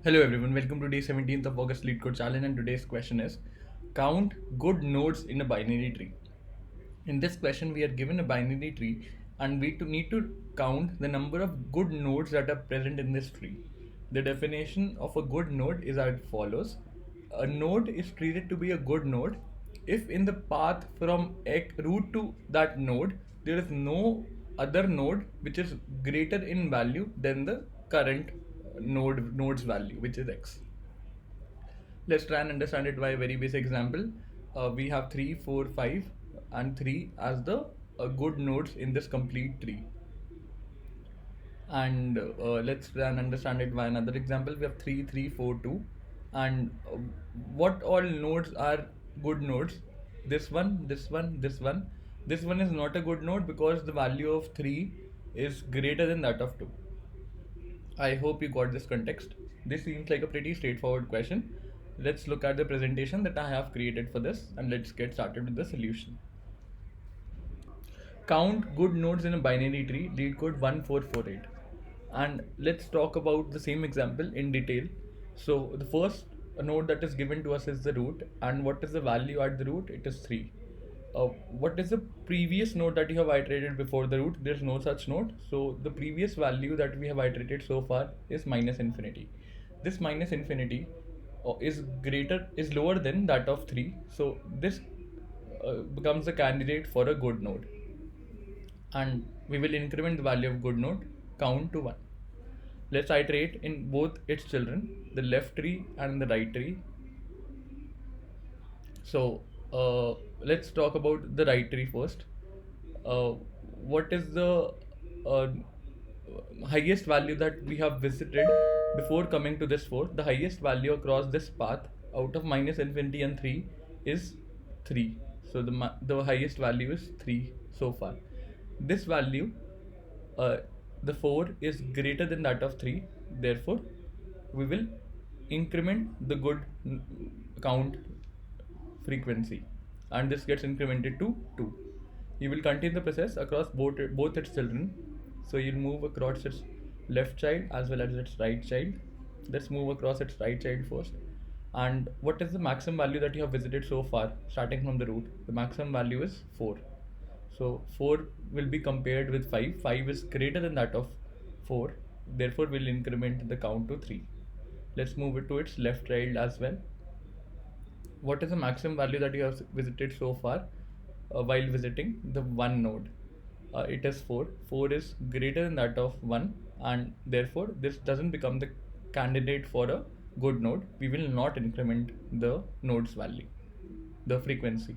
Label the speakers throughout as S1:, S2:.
S1: Hello everyone, welcome to day 17th of August Lead Code Challenge, and today's question is count good nodes in a binary tree. In this question we are given a binary tree and we need to count the number of good nodes that are present in this tree. The definition of a good node is as follows. A node is treated to be a good node if in the path from root to that node there is no other node which is greater in value than the current node's value, which is x. Let's try and understand it by a very basic example. We have 3, 4, 5 and 3 as the good nodes in this complete tree. And let's try and understand it by another example. We have 3, 3, 4, 2. And what all nodes are good nodes? This one, this one, this one. This one is not a good node because the value of 3 is greater than that of 2. I hope you got this context. This seems like a pretty straightforward question. Let's look at the presentation that I have created for this and let's get started with the solution. Count good nodes in a binary tree, lead code 1448. And let's talk about the same example in detail. So the first node that is given to us is the root, and what is the value at the root? It is 3. What is the previous node that you have iterated before the root? There's no such node. So the previous value that we have iterated so far is minus infinity. This minus infinity is lower than that of 3. So this becomes a candidate for a good node. And we will increment the value of good node count to 1. Let's iterate in both its children, the left tree and the right tree. So let's talk about the right tree first. What is the uh, highest value that we have visited before coming to this 4? The highest value across this path out of minus infinity and 3 is 3. So the highest value is 3 so far. This value, the 4 is greater than that of 3. Therefore, we will increment the good count frequency, and this gets incremented to 2. You will continue the process across both its children. So you'll move across its left child as well as its right child. Let's move across its right child first. And what is the maximum value that you have visited so far starting from the root? The maximum value is 4. So 4 will be compared with 5. 5 is greater than that of 4. Therefore we'll increment the count to 3. Let's move it to its left child as well. What is the maximum value that you have visited so far while visiting the 1 node? It is 4. 4 is greater than that of 1, and therefore this doesn't become the candidate for a good node. We will not increment the node's value, the frequency.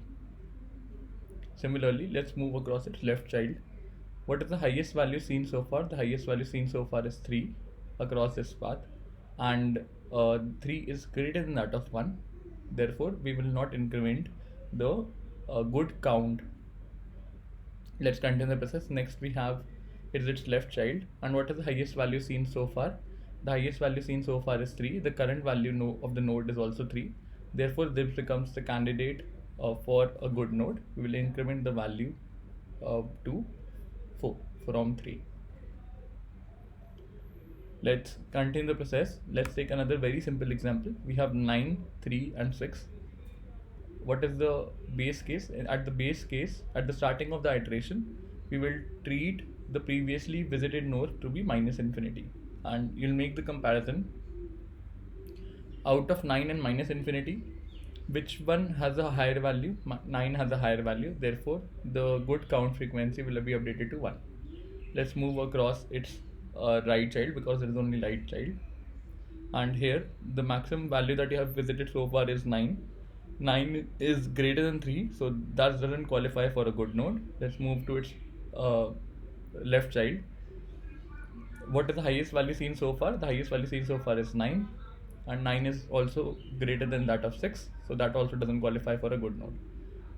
S1: Similarly, let's move across its left child. What is the highest value seen so far? The highest value seen so far is 3 across this path, and 3 is greater than that of 1. Therefore, we will not increment the good count. Let's continue the process. Next, we have its left child, and what is the highest value seen so far? The highest value seen so far is 3. The current value of the node is also 3. Therefore, this becomes the candidate for a good node. We will increment the value to 4 from 3. Let's continue the process. Let's take another very simple example. We have 9, 3 and 6. What is the base case? At the base case, at the starting of the iteration, we will treat the previously visited node to be minus infinity, and you'll make the comparison out of 9 and minus infinity, which one has a higher value? 9 has a higher value, therefore the good count frequency will be updated to 1. Let's move across its right child because there is only right child, and here the maximum value that you have visited so far is 9. 9 is greater than 3, so that doesn't qualify for a good node. Let's move to its left child. What is the highest value seen so far? The highest value seen so far is 9, and 9 is also greater than that of 6, so that also doesn't qualify for a good node.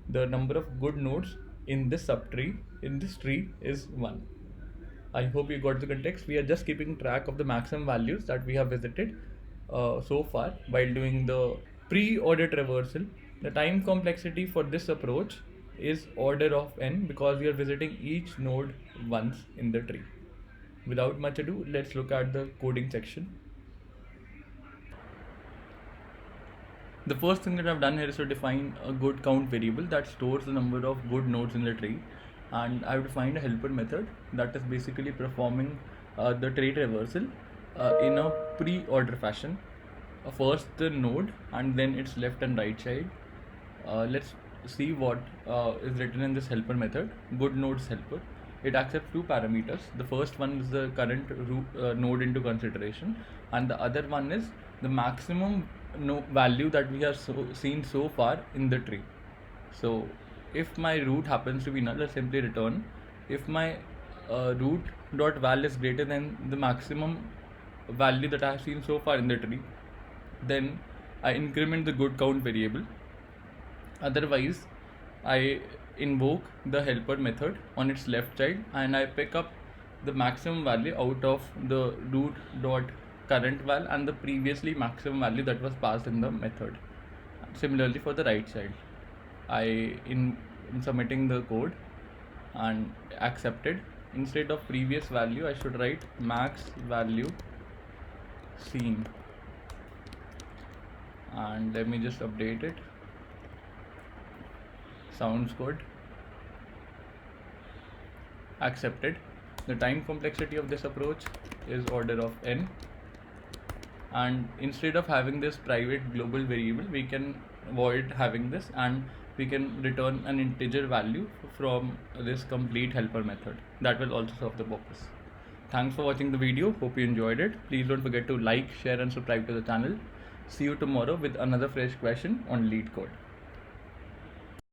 S1: The number of good nodes in this subtree, in this tree, is 1. I hope you got the context. We are just keeping track of the maximum values that we have visited so far while doing the pre-order traversal. The time complexity for this approach is order of n because we are visiting each node once in the tree. Without much ado, let's look at the coding section. The first thing that I've done here is to define a good count variable that stores the number of good nodes in the tree, and I've defined a helper method that is basically performing the trait reversal in a pre-order fashion. First the node and then its left and right child. Let's see what is written in this helper method, good nodes helper. It accepts two parameters. The first one is the current node into consideration, and the other one is the maximum value that we have seen so far in the tree. So if my root happens to be null, I'll simply return. If my root dot val is greater than the maximum value that I have seen so far in the tree, then I increment the good count variable. Otherwise, I invoke the helper method on its left child and I pick up the maximum value out of the root dot current val and the previously maximum value that was passed in the method. Similarly for the right child, in submitting the code and accepted, instead of previous value I should write max value seen, and let me just update it. Sounds good. Accepted. The time complexity of this approach is order of n, and instead of having this private global variable, we can avoid having this and we can return an integer value from this complete helper method. That will also serve the purpose. Thanks for watching the video. Hope you enjoyed it. Please don't forget to like, share and subscribe to the channel. See you tomorrow with another fresh question on LeetCode.